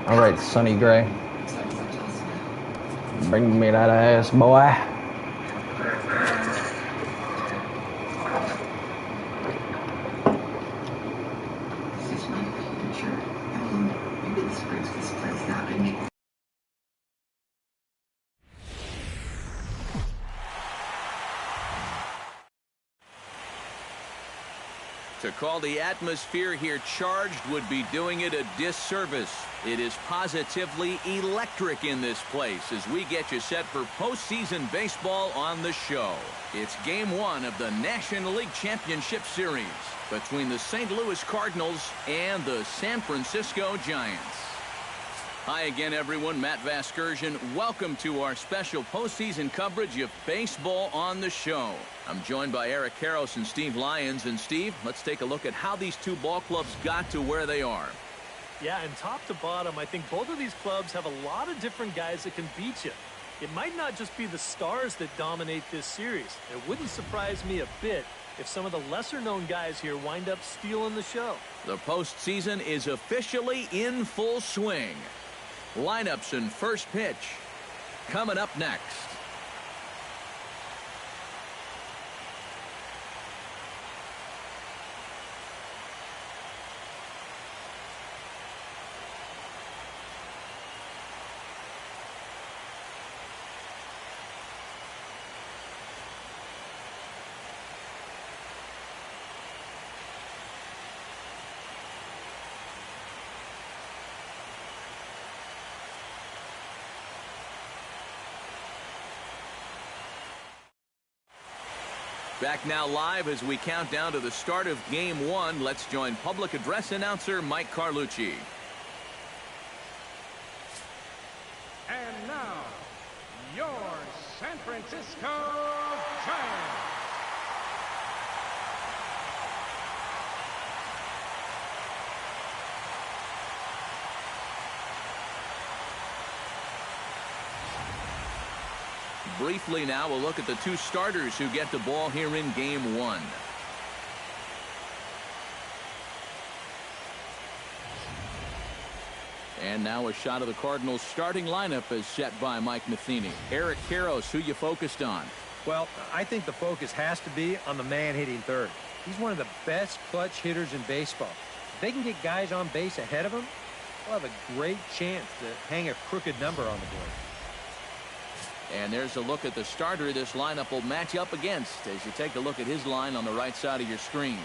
All right, Sonny Gray. Bring me that ass, boy. This is my future. Maybe this brings this place out in me. To call the atmosphere here charged would be doing it a disservice. It is positively electric in this place as we get you set for postseason baseball on the show. It's Game 1 of the National League Championship Series between the St. Louis Cardinals and the San Francisco Giants. Hi again, everyone. Matt Vasgersian. Welcome to our special postseason coverage of baseball on the show. I'm joined by Eric Karros and Steve Lyons. And Steve, let's take a look at how these two ball clubs got to where they are. Yeah, and top to bottom, I think both of these clubs have a lot of different guys that can beat you. It might not just be the stars that dominate this series. It wouldn't surprise me a bit if some of the lesser-known guys here wind up stealing the show. The postseason is officially in full swing. Lineups and first pitch coming up next. Back now live as we count down to the start of Game 1. Let's join public address announcer Mike Carlucci. And now, your San Francisco Giants. Briefly now, we'll look at the two starters who get the ball here in Game 1. And now a shot of the Cardinals starting lineup is set by Mike Matheny. Eric Karros, who you focused on? Well, I think the focus has to be on the man hitting third. He's one of the best clutch hitters in baseball. If they can get guys on base ahead of him, they'll have a great chance to hang a crooked number on the board. And there's a look at the starter this lineup will match up against as you take a look at his line on the right side of your screen.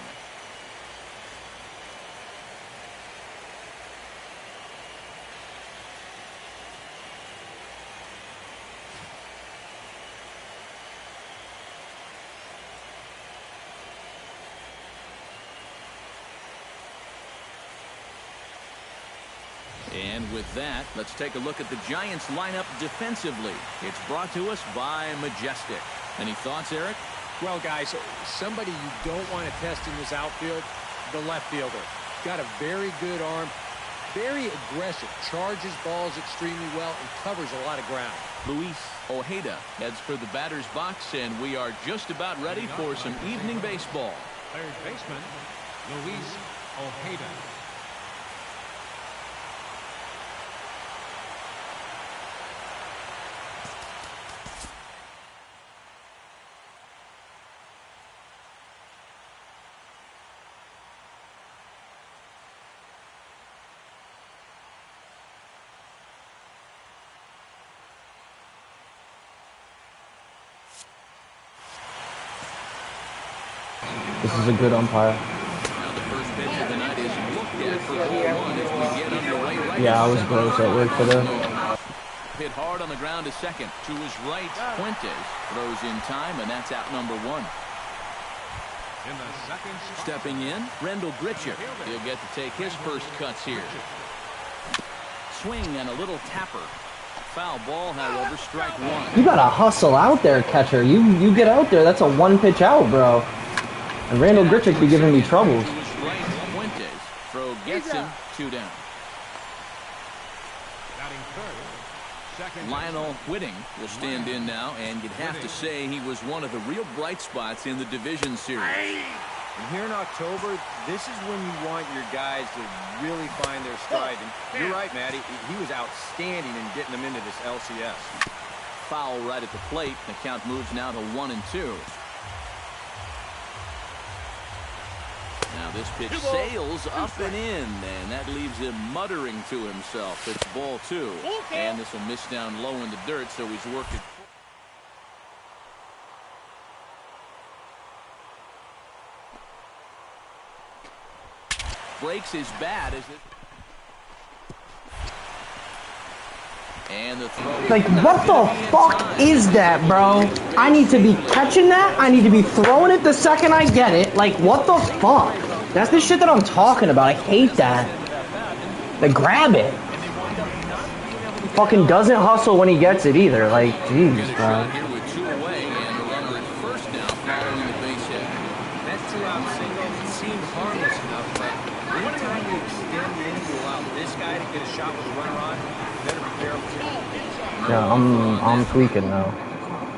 And with that, let's take a look at the Giants lineup defensively. It's brought to us by Majestic. Any thoughts, Eric? Well, guys, somebody you don't want to test in this outfield, the left fielder. Got a very good arm, very aggressive, charges balls extremely well, and covers a lot of ground. Luis Ojeda heads for the batter's box, and we are just about ready for some evening baseball. Third baseman, Luis Ojeda. This is a good umpire. Now the first pitch of the night is looked at for ball one as we get underway right. Yeah, I was close at work today. Hit hard on the ground to second. To his right, Fuentes throws in time, and that's out number one. In the second spot. Stepping in, Rendell Gritcher. He'll get to take his first cuts here. Swing and a little tapper. Foul ball, however, strike one. You gotta hustle out there, catcher. You get out there. That's a one pitch out, bro. And Rendell Gritcher be giving me troubles. To his right, Fuentes. Throw gets him, 2 down. Batting third. Second. Lionel Whitting will stand in now, and you'd have to say he was one of the real bright spots in the division series. And here in October, this is when you want your guys to really find their stride. And you're right, Matty. He was outstanding in getting them into this LCS. Foul right at the plate. The count moves now to 1-2. Now this pitch sails up and in, and that leaves him muttering to himself. It's ball 2. And this will miss down low in the dirt, so he's working. Breaks his bat as it. And the throw. Like, what the fuck is that, bro? I need to be catching that. I need to be throwing it the second I get it. Like, what the fuck? That's the shit that I'm talking about. I hate that. They grab it. Fucking doesn't hustle when he gets it either. Like, jeez, bro. Here with 2 away, and the runner at first now following the base hit. That 2-out single seemed harmless enough, but anytime you extend the inning to allow this guy to get a shot with a runner on, you better be careful. Yeah, I'm tweaking now.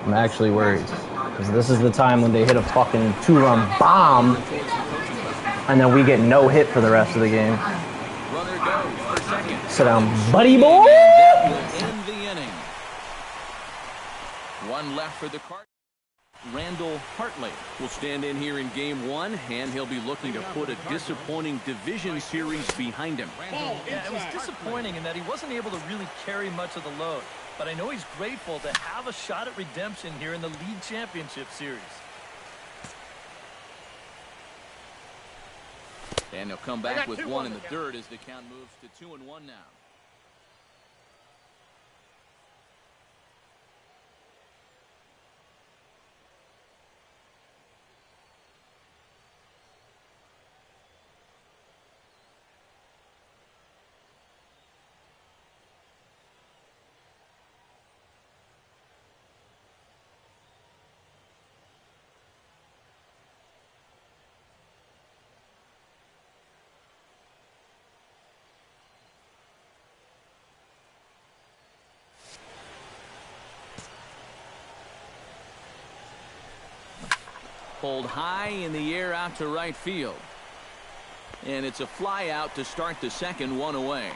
I'm actually worried. Because this is the time when they hit a fucking 2-run bomb, and then we get no hit for the rest of the game. Runner goes for second. Sit down, buddy boy! That will end the inning. One left for the Cardinals. Randall Hartley will stand in here in game 1, and he'll be looking to put a disappointing division series behind him. Yeah, it was disappointing in that he wasn't able to really carry much of the load. But I know he's grateful to have a shot at redemption here in the league championship series. And he'll come back with 1 in the dirt as the count moves to 2-1 now. Pulled high in the air out to right field. And it's a fly out to start the second, 1 away.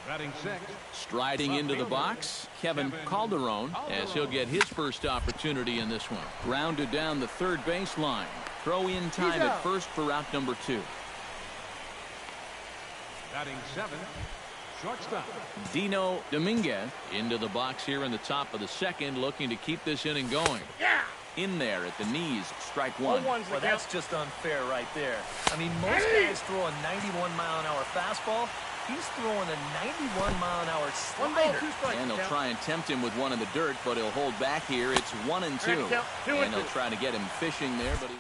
Batting 6. Striding into the box, Kevin Calderon, as he'll get his first opportunity in this one. Grounded down the third baseline. Throw in time at first for out number 2. Batting 7. Shortstop. Dino Dominguez into the box here in the top of the second, looking to keep this inning going. In there at the knees, strike 1. Well, that's just unfair right there. I mean, most guys throw a 91-mile-an-hour fastball. He's throwing a 91-mile-an-hour slider. And they'll try and tempt him with 1 in the dirt, but he'll hold back here. It's 1-2. And they'll try to get him fishing there, but he...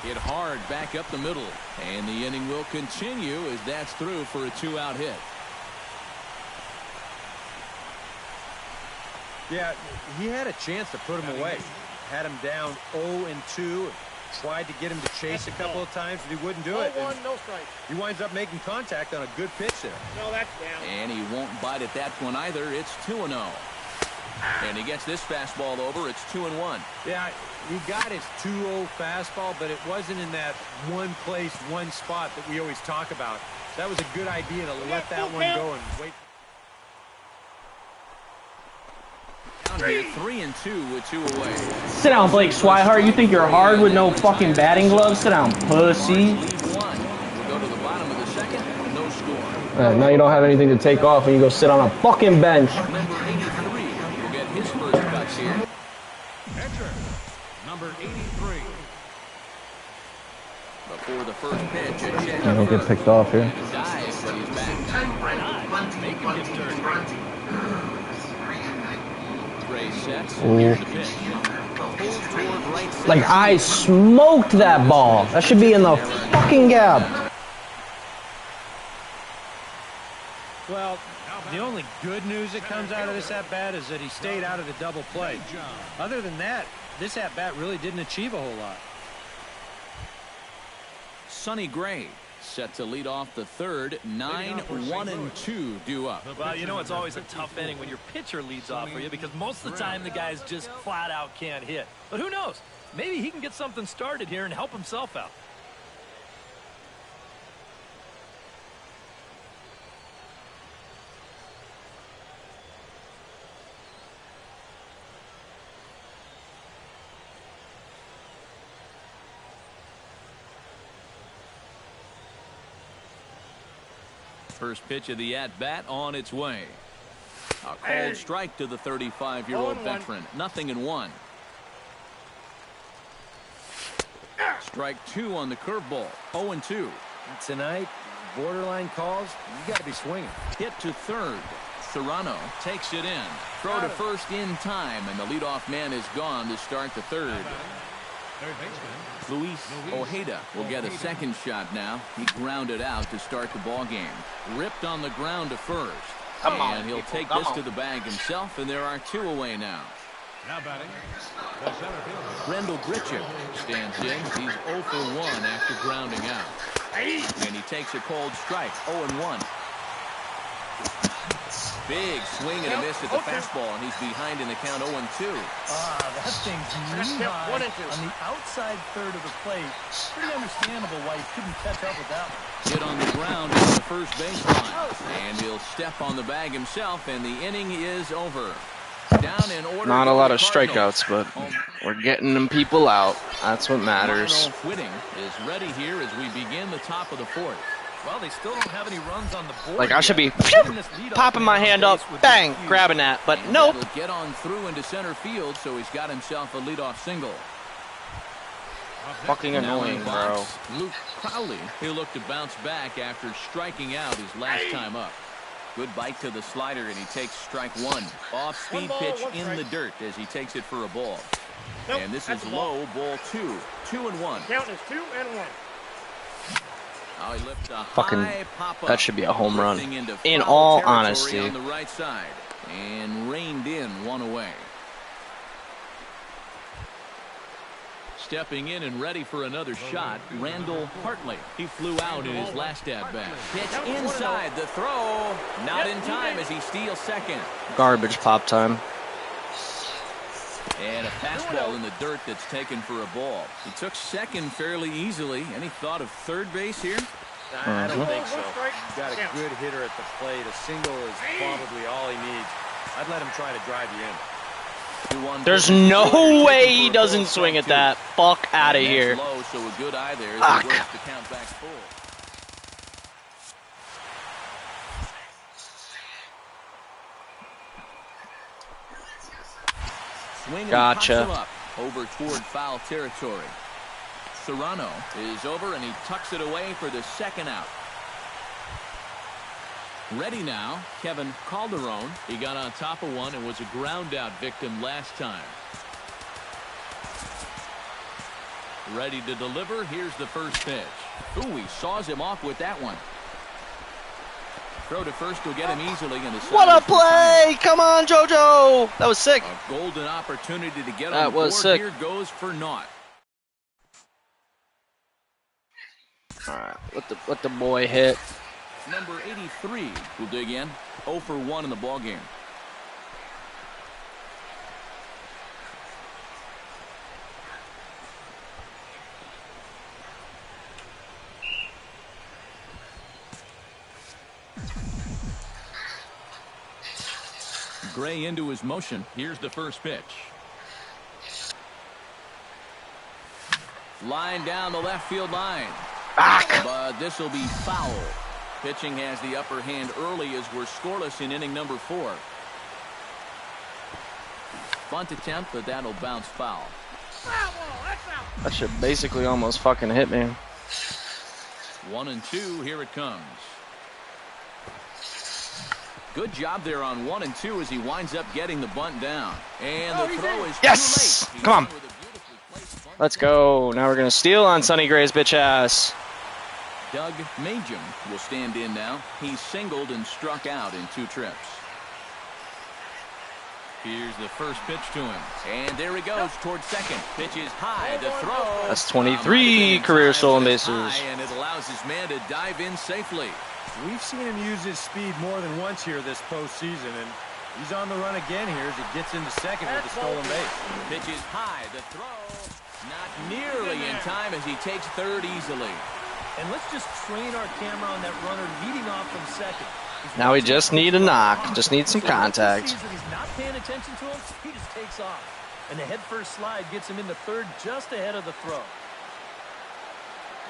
Hit hard back up the middle. And the inning will continue as that's through for a 2-out hit. Yeah, he had a chance to put him away. Had him down 0-2. Tried to get him to chase a couple of times, but he wouldn't do it. No strike. He winds up making contact on a good pitch there. No, that's down. And he won't bite at that one either. It's 2-0. And he gets this fastball over. It's 2-1. Yeah, he got his 2-0 fastball, but it wasn't in that one place, one spot that we always talk about. That was a good idea to let that one go and wait. Here, 3-2 with 2 away. Sit down, Blake Swihart. You think you're hard with no fucking batting gloves? Sit down, pussy. Lead 1. We'll go to the bottom of the second. No score. Now you don't have anything to take off and you go sit on a fucking bench. Number 83 will get his first cuts here. Catcher. Number 83. Before the first pitch, a check. I don't get picked off here. Dives, but he's back. Make him get dirty. Ray sets. Ooh. Here's the pitch. Pulls toward right center. Like, I smoked that ball. That should be in the fucking gap. Well, the only good news that comes out of this at-bat is that he stayed out of the double play. Other than that, this at-bat really didn't achieve a whole lot. Sonny Gray Set to lead off the third. 9-1-2 due up. Well, you know it's always a tough inning when your pitcher leads off for you because most of the time the guys just flat out can't hit. But who knows? Maybe he can get something started here and help himself out. First pitch of the at-bat on its way. A cold strike to the 35-year-old veteran. 0-1. Strike 2 on the curveball. 0-2. Tonight, borderline calls, you got to be swinging. Hit to third. Serrano takes it in. Throw to first in time, and the leadoff man is gone to start the third. Third baseman. Luis Ojeda will get a second shot now. He grounded out to start the ball game. Ripped on the ground to first. And he'll take this to the bag himself, and there are 2 away now. Now batting, the center fielder. Rendell Grichuk stands in. He's 0 for 1 after grounding out. And he takes a cold strike. 0-1. Big swing and a miss at the fastball, and he's behind in the count. 0-2. That thing's knee high on the outside third of the plate. Pretty understandable why he couldn't catch up with that one. Hit on the ground at the first baseline. And he'll step on the bag himself, and the inning is over. Down in order. Not a lot of strikeouts, but we're getting them people out. That's what matters. Whitting is ready here as we begin the top of the fourth. Well, they still don't have any runs on the board. Like I should be yet. popping my hand up, bang, grabbing that, but and nope. He'll get on through into center field, so he's got himself a leadoff single. Fucking annoying, bro. Luke Crowley, he'll look to bounce back after striking out his last time up. Good bite to the slider, and he takes strike 1. Off-speed pitch in the dirt as he takes it for a ball. And this is low, ball 2. 2-1. Count is 2-1. Now he lifts a Fucking, high pop-up. that should be a home run. In foul all territory honesty. on the right side, and reined in 1 away. Stepping in and ready for another shot, Randall Hartley. He flew out in his last at-bat. Pitch inside, the throw. Not in time as he steals second. Garbage pop time. And a fastball in the dirt that's taken for a ball. He took second fairly easily. Any thought of third base here? I don't think so. He's got a good hitter at the plate. A single is probably all he needs. I'd let him try to drive you in. There's no way he doesn't swing at that. Fuck out of here. Low, so a good eye there as he works the count back full. Swing Gotcha. And pops him up over toward foul territory. Serrano is over, and he tucks it away for the second out. Ready now, Kevin Calderon. He got on top of one and was a ground out victim last time. Ready to deliver. Here's the first pitch. Ooh, he saws him off with that one. Throw to first will get him easily in the side. What a play! Come on, JoJo! That was sick. A golden opportunity to get That on the board. was sick. Here goes for naught. All right, let the boy hit. Number 83 will dig in. 0 for 1 in the ball game. Gray into his motion. Here's the first pitch. Line down the left field line. But this will be foul. Pitching has the upper hand early as we're scoreless in inning number 4. Bunt attempt, but that'll bounce foul. That should basically almost fucking hit me. 1-2, here it comes. Good job there on 1-2 as he winds up getting the bunt down. And the throw is yes! too late. Come on. Let's go. Now we're going to steal on Sonny Gray's bitch ass. Doug Majum will stand in now. He's singled and struck out in 2 trips. Here's the first pitch to him. And there he goes towards second. Pitch is high. The throw. That's 23 career stolen bases. And it allows his man to dive in safely. We've seen him use his speed more than once here this postseason, and he's on the run again here as he gets into second with the stolen base. Pitch is high. The throw not nearly in time as he takes third easily. And let's just train our camera on that runner leading off from second. Now we just need a knock. Just need some contact. He's not paying attention to him. He just takes off. And the head-first slide gets him into third just ahead of the throw.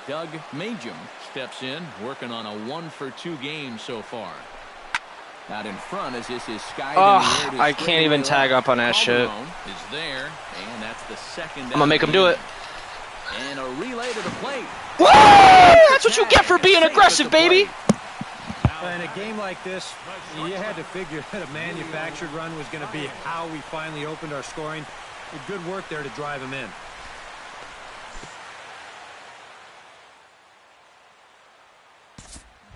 Doug Majum steps in, working on a 1-for-2 game so far. Out in front as this is skied in the air. I can't even tag up on that shit. Is there, and that's the second. I'm gonna make him do it. And a relay to the plate. Woo! That's what you get for being aggressive, baby. In a game like this, you had to figure that a manufactured run was going to be how we finally opened our scoring. Good work there to drive him in.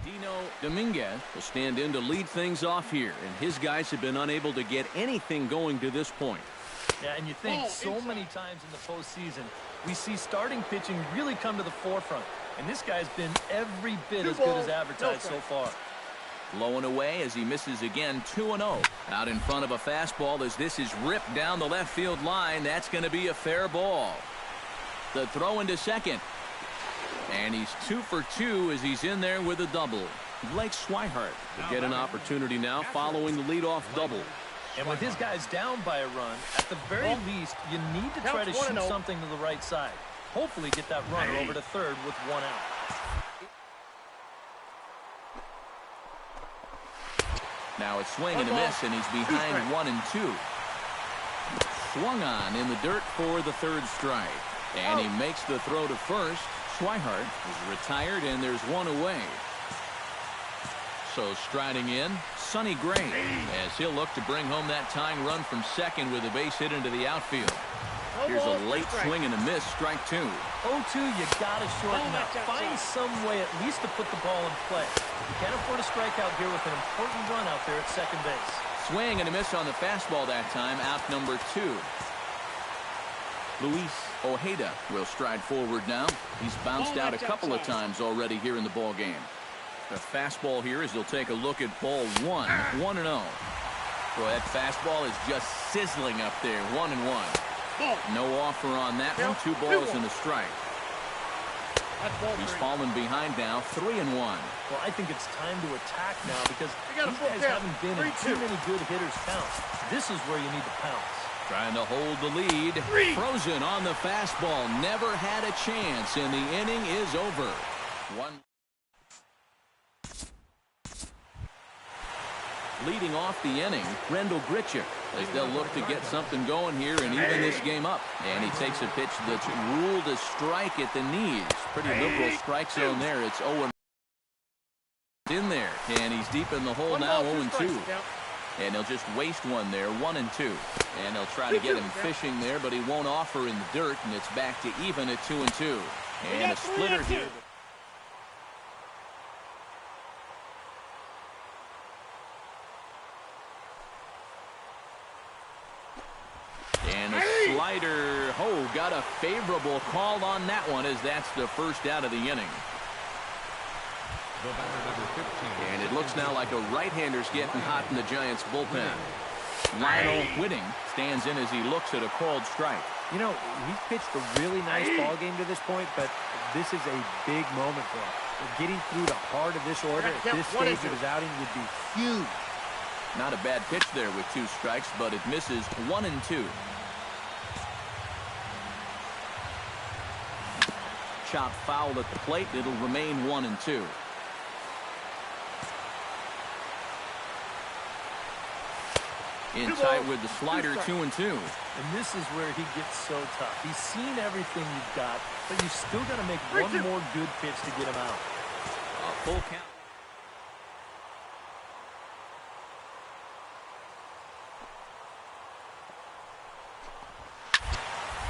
Dino Dominguez will stand in to lead things off here, and his guys have been unable to get anything going to this point. Yeah, and you think so many times in the postseason, we see starting pitching really come to the forefront. And this guy's been every bit as good as advertised so far. Low and away as he misses again, 2-0. Out in front of a fastball as this is ripped down the left field line. That's going to be a fair ball. The throw into second. And he's 2 for 2 as he's in there with a double. Blake Swihart will get an opportunity now following the leadoff double. And with his guys down by a run, at the very least, you need to try to shoot something to the right side. Hopefully get that runner over to third with 1 out. Now it's swing and a miss, and he's behind 1-2. Swung on in the dirt for the third strike. And he makes the throw to first. Swihart is retired, and there's 1 away. So striding in, Sonny Gray, as he'll look to bring home that tying run from second with a base hit into the outfield. Here's a late swing and a miss, strike 2. 0-2, you got to shorten up. Find some way at least to put the ball in play. You can't afford a strikeout here with an important run out there at second base. Swing and a miss on the fastball that time, out number 2. Luis Ojeda will stride forward now. He's bounced out a couple of times already here in the ball game. The fastball here as he'll take a look at ball 1, 1-0. Boy, that fastball is just sizzling up there, 1-1. No offer on that one. 2 balls and a strike. He's fallen behind now, 3-1. Well, I think it's time to attack now because these guys haven't been in too many good hitters' counts. This is where you need to pounce. Trying to hold the lead. Frozen on the fastball. Never had a chance, and the inning is over. 1. Leading off the inning, Rendell Grichuk, as they'll look to get something going here and even this game up. And he takes a pitch that's ruled a strike at the knees. Pretty liberal strike zone there. It's 0-1 in there, and he's deep in the hole now, 0-2. And he'll just waste one there, 1-2. And they'll try to get him fishing there, but he won't offer in the dirt, and it's back to even at 2-2. And a splitter here. And a slider. Oh, got a favorable call on that one as that's the first out of the inning. And it looks now like a right-hander's getting hot in the Giants' bullpen. Lionel Whitting stands in as he looks at a called strike. You know, he's pitched a really nice ball game to this point, but this is a big moment for him. Getting through the heart of this order at this stage of his outing would be huge. Not a bad pitch there with 2 strikes, but it misses 1-2. Chop foul at the plate. It'll remain 1-2. In tight with the slider, 2-2. And this is where he gets so tough. He's seen everything you've got, but you still got to make one more good pitch to get him out. A full count.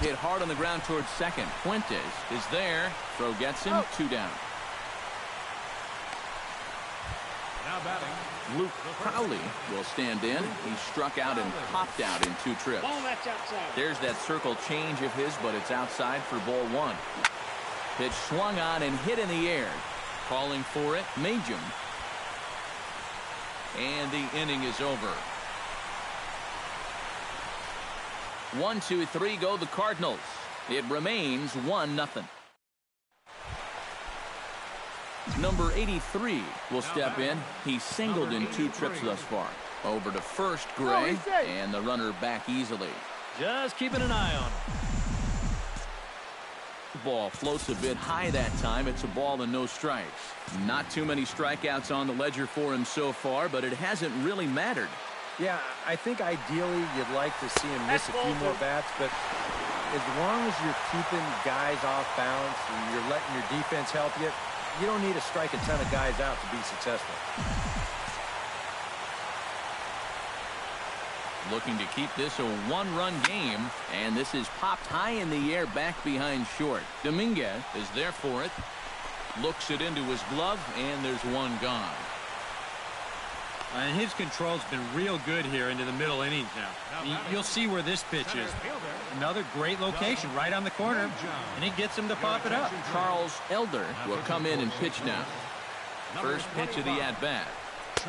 Hit hard on the ground towards second. Fuentes is there. Throw gets him. 2 down. Now batting, Luke Crowley will stand in. He struck out and popped out in 2 trips. There's that circle change of his, but it's outside for ball 1. Pitch swung on and hit in the air. Calling for it, Majum. And the inning is over. 1, 2, 3 go the Cardinals. It remains 1-0. Number 83 will step in. He's singled in 2 trips thus far. Over to first, Gray, and the runner back easily. Just keeping an eye on him. Ball floats a bit high that time. It's a ball and no strikes. Not too many strikeouts on the ledger for him so far, but it hasn't really mattered. Yeah, I think ideally you'd like to see him miss a few more bats, but as long as you're keeping guys off balance and you're letting your defense help you, you don't need to strike a ton of guys out to be successful. Looking to keep this a 1-run game, and this is popped high in the air back behind short. Dominguez is there for it. Looks it into his glove, and there's one gone. And his control's been real good here into the middle innings now. You'll see where this pitch is. Another great location right on the corner, and he gets him to pop it up. Charles Elder will come in and pitch now. First pitch of the at-bat.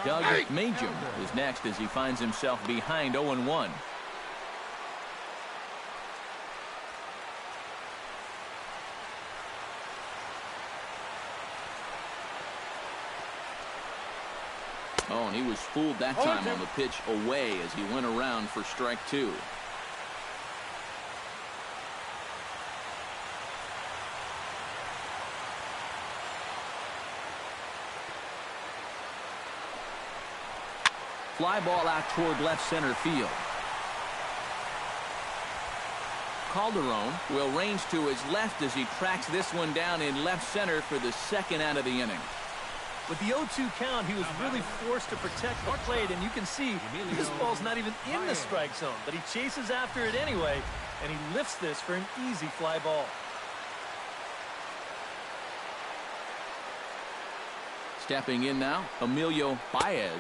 Doug Majum is next as he finds himself behind 0-1. Oh, and he was fooled that time on the pitch away as he went around for strike 2. Fly ball out toward left center field. Calderon will range to his left as he tracks this one down in left center for the second out of the inning. With the 0-2 count, he was really forced to protect the plate, and you can see this ball's not even in the strike zone, but he chases after it anyway, and he lifts this for an easy fly ball. Stepping in now, Emilio Baez,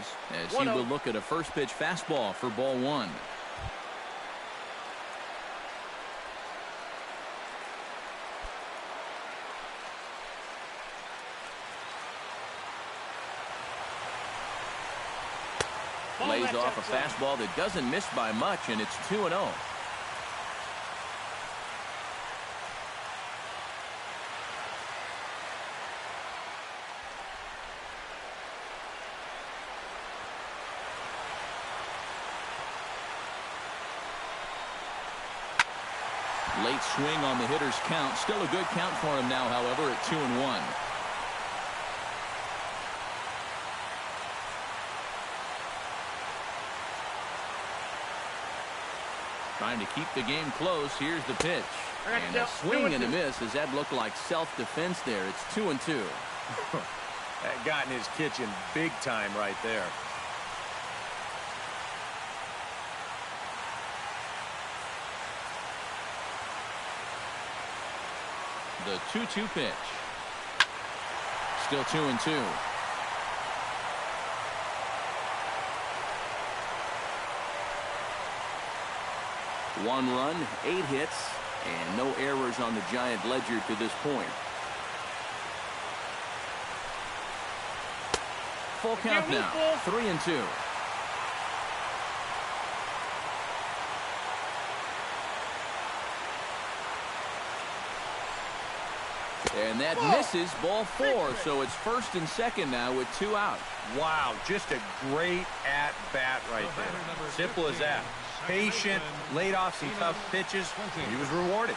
as he will look at a first pitch fastball for ball 1. Lays off a fastball that doesn't miss by much, and it's 2-0. Late swing on the hitter's count. Still a good count for him now, however, at 2-1. Trying to keep the game close. Here's the pitch. And a swing and a miss. Does that look like self-defense there? It's 2-2. That got in his kitchen big time right there. The 2-2 pitch. Still 2-2. One run, 8 hits, and no errors on the Giant ledger to this point. Full count now, 3-2. And that misses, ball 4, so it's first and second now with 2 out. Wow, just a great at-bat right there. Simple as that. Patient, laid off some tough pitches. He was rewarded.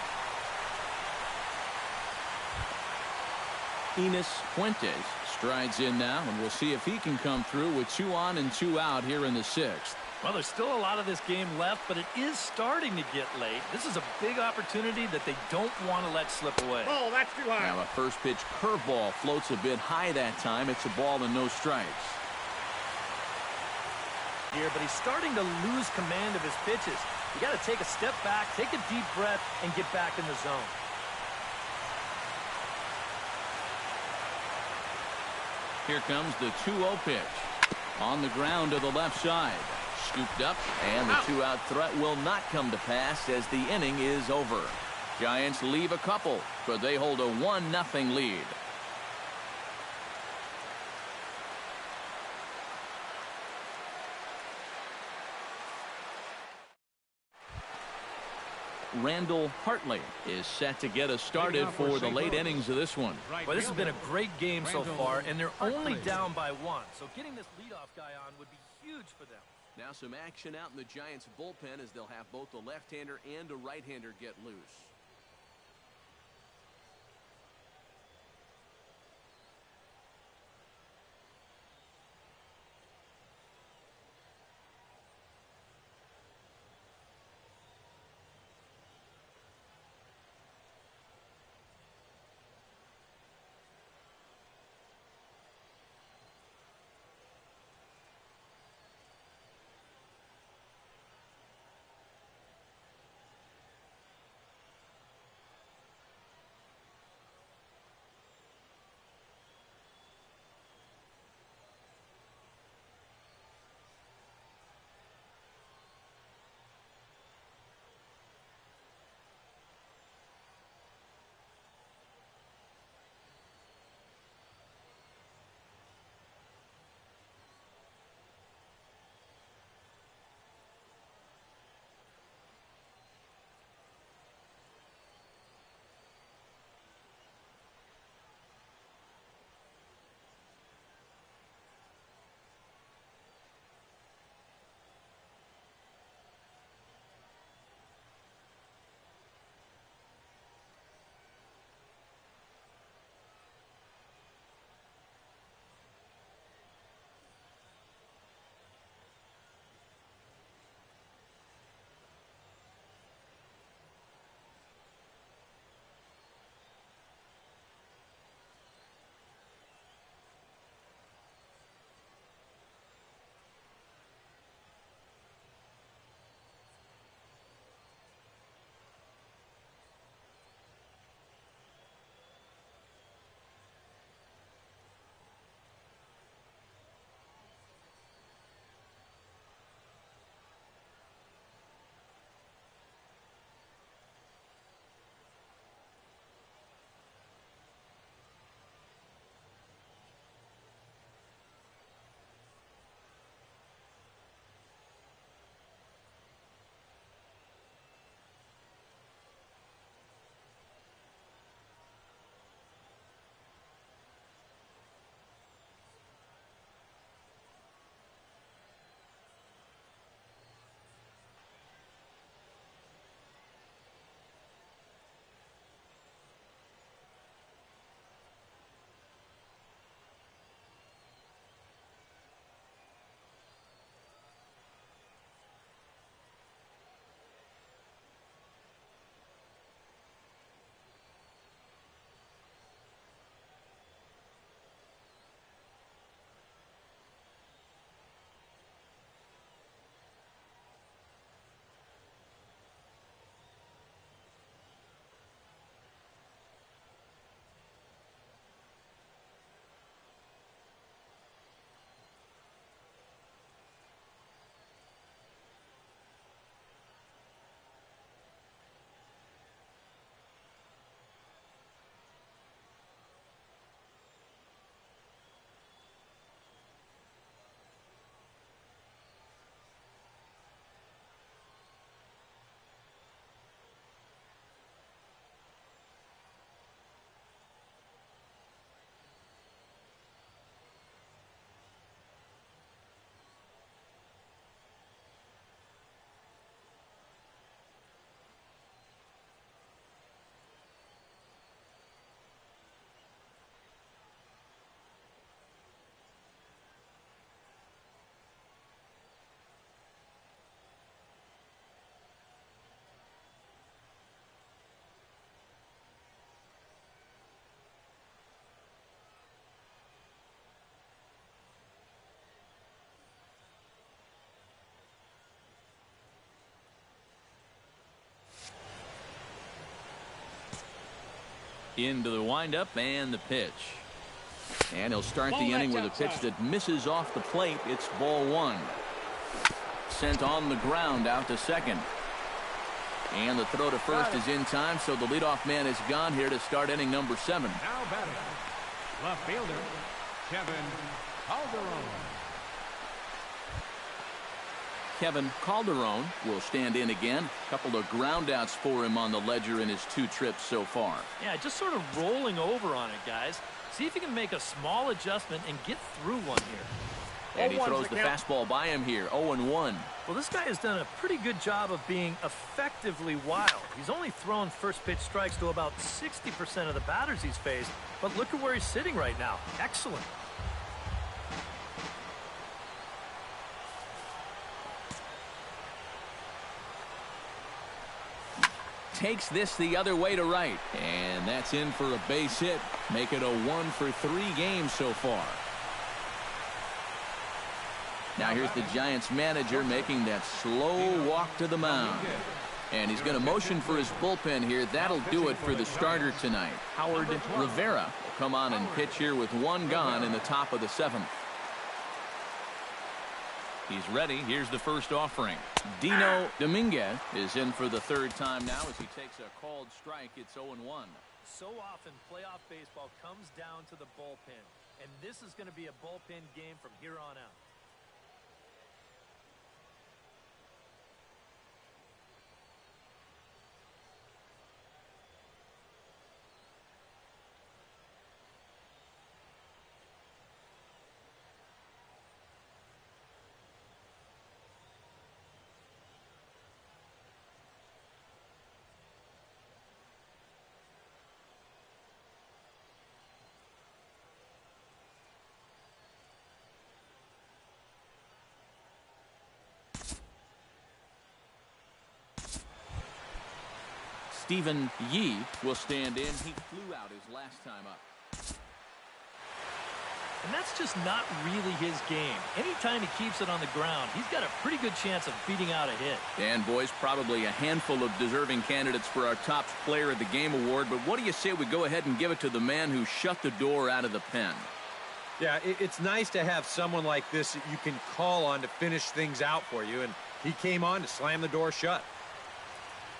Enos Fuentes strides in now, and we'll see if he can come through with 2 on and 2 out here in the 6th. Well, there's still a lot of this game left, but it is starting to get late. This is a big opportunity that they don't want to let slip away. Oh, that's too high. Now a first pitch curveball floats a bit high that time. It's a ball and no strikes. Here, but he's starting to lose command of his pitches. You got to take a step back, take a deep breath, and get back in the zone. Here comes the 2-0 pitch. On the ground to the left side. Scooped up, and the two-out threat will not come to pass as the inning is over. Giants leave a couple, but they hold a 1-0 lead. Randall Hartley is set to get us started for the late innings of this one. Well, this has been a great game so far, and they're only down by 1. So getting this leadoff guy on would be huge for them. Now some action out in the Giants bullpen as they'll have both a left-hander and a right-hander get loose. Into the windup and the pitch. And he'll start the inning with a pitch that misses off the plate. It's ball one. Sent on the ground out to second. And the throw to first is in time, so the leadoff man is gone here to start inning number 7. Now batting, left fielder, Kevin Calderon. Kevin Calderon will stand in again. A couple of groundouts for him on the ledger in his 2 trips so far. Yeah, just sort of rolling over on it, guys. See if you can make a small adjustment and get through one here. And he throws the fastball by him here, 0-1. Well, this guy has done a pretty good job of being effectively wild. He's only thrown first pitch strikes to about 60% of the batters he's faced, but look at where he's sitting right now. Excellent. Takes this the other way to right. And that's in for a base hit. Make it a 1 for 3 games so far. Now here's the Giants manager making that slow walk to the mound. And he's going to motion for his bullpen here. That'll do it for the starter tonight. Howard Rivera will come on and pitch here with 1 gone in the top of the 7th. He's ready. Here's the first offering. Dino Dominguez is in for the 3rd time now as he takes a called strike. It's 0-1. So often playoff baseball comes down to the bullpen, and this is going to be a bullpen game from here on out. Stephen Yee will stand in. He flew out his last time up. And that's just not really his game. Anytime he keeps it on the ground, he's got a pretty good chance of beating out a hit. And, boys, probably a handful of deserving candidates for our top player of the game award. But what do you say we go ahead and give it to the man who shut the door out of the pen? Yeah, it's nice to have someone like this that you can call on to finish things out for you. And he came on to slam the door shut.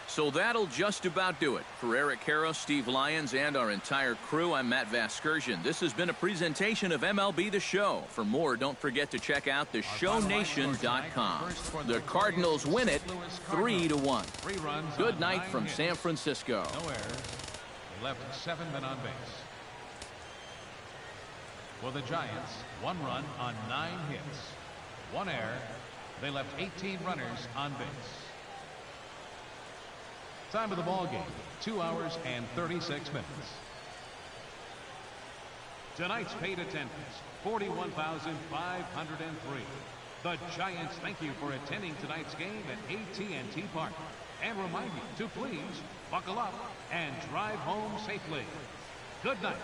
So that'll just about do it. For Eric Harrow, Steve Lyons, and our entire crew, I'm Matt Vasgersian. This has been a presentation of MLB The Show. For more, don't forget to check out theshownation.com. The Cardinals win it 3-1. Good night from San Francisco. No errors. They left 7 men on base. For the Giants, 1 run on 9 hits. 1 error. They left 18 runners on base. Time of the ball game, 2 hours and 36 minutes. Tonight's paid attendance, 41,503. The Giants thank you for attending tonight's game at AT&T Park and remind you to please buckle up and drive home safely. Good night.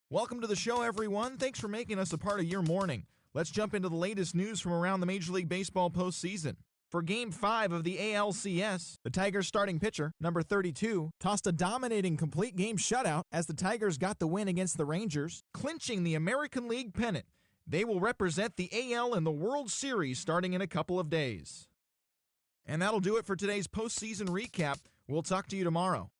Welcome to the show, everyone. Thanks for making us a part of your morning. Let's jump into the latest news from around the Major League Baseball postseason. For Game 5 of the ALCS, the Tigers' starting pitcher, number 32, tossed a dominating complete game shutout as the Tigers got the win against the Rangers, clinching the American League pennant. They will represent the AL in the World Series starting in a couple of days. And that'll do it for today's postseason recap. We'll talk to you tomorrow.